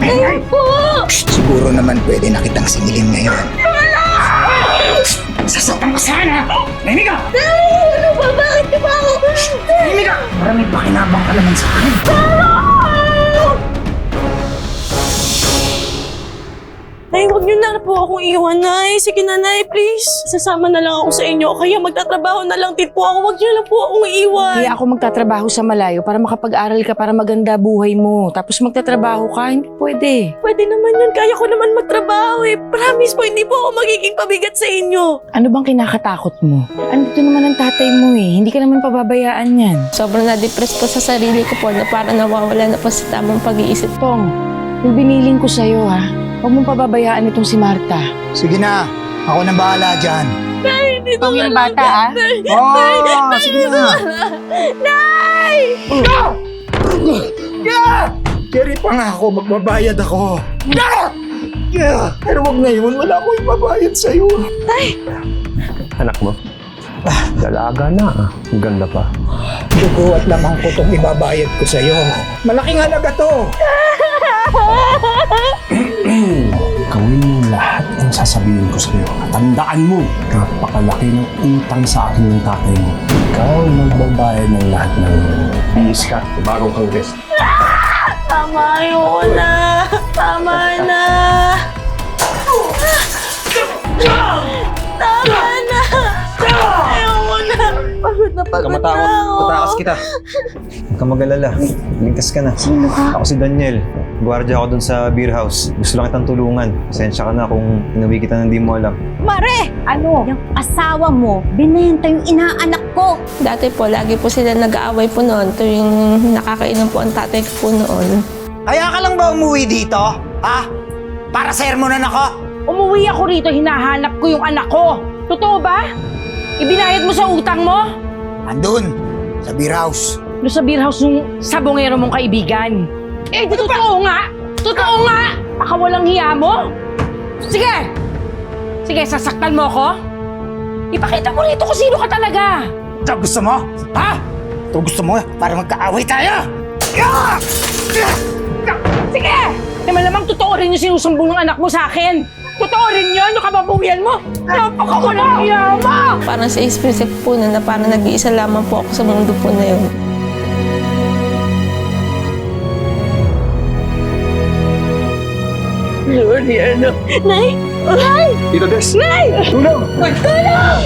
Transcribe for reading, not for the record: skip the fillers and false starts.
Ayoko! Siguro naman pwede na kitang singilin ngayon. Sasaktan ka sana! Nahimik ka! Ano ba? Bakit niyo ba ako? Nahimik ka! Maraming pakinabang ka naman sa akin. Nay, huwag niyo na po akong iwan, Nay. Sige na, Nay, please. Sasama na lang ako sa inyo. Kaya magtatrabaho na lang din po ako. Huwag niyo na po akong iwan. Kaya ako magtatrabaho sa malayo para makapag-aral ka, para maganda buhay mo. Tapos magtatrabaho ka, hindi pwede. Pwede naman yun. Kaya ko naman magtrabaho eh. Promise po, hindi po ako magiging pabigat sa inyo. Ano bang kinakatakot mo? Andito naman ang tatay mo eh. Hindi ka naman pababayaan yan. Sobrang na-depress po sa sarili ko po na parang nawawala na po sa tamang pag-iisip. Tong, yung biniling ko sa'yo ha. Huwag mong pababayaan itong si Marta. Sige na, ako nang bahala dyan. Nay, hindi Tong yung talaga. bata ah. Oh, sige na. Nay! Jerry pa nga ako, magbabayad ako. Pero wag ngayon, wala akong ibabayad sa'yo. Anak mo? Dalaga na. Ang ganda pa. Dugo at lamang ko itong ibabayad ko sa'yo. Malaking halaga to. Gawin mo lahat ng sasabihin ko sa'yo. Tandaan mo, napakalaki ng utang sa akin ng tatay mo. Ikaw ang magbabayad ng lahat ng biis ka. Bagong kongres. Tama, ayoko na. Tama na. Tama na. Ayoko na. Pagod na pagod na ako. Patakas kita. Huwag kang mag-alala. Ligtas ka na. Sino ka? Ako si Daniel. Gwardiya ako dun sa beer house. Gusto lang kitang tulungan. Pasensya ka na kung inuwi kita nang di mo alam. Mare! Ano? Yung asawa mo, binenta yung inaanak ko. Dati po, lagi po sila nag-aaway po noon tuwing nakakainom po ang tatay ko po noon. Kaya ka lang ba umuwi dito? Ha? Para sermonan ako? Umuwi ako rito, hinahanap ko yung anak ko. Totoo ba? Ibinayad mo sa utang mo? Andun, sa beer house. Doon sa beer house ng sabongero mong kaibigan. Eh, di totoo nga! Totoo nga! Baka walang hiya mo? Sige! Sige, sasaktan mo ko? Ipakita mo rito kung sino ka talaga! Ito gusto mo? Ha? Ito gusto mo para magkaaway tayo? Sige! Di malamang totoo rin yung sinusumbong ng anak mo sa akin. Totoo rin yun, yung kababuyan mo. Napaka walang hiya mo! Parang sa isip po na parang nag-iisa lamang po ako sa mundo po na yun. Sorry, ano. Nay! Nay! Tito Des! Nay! Tulong! Tulong!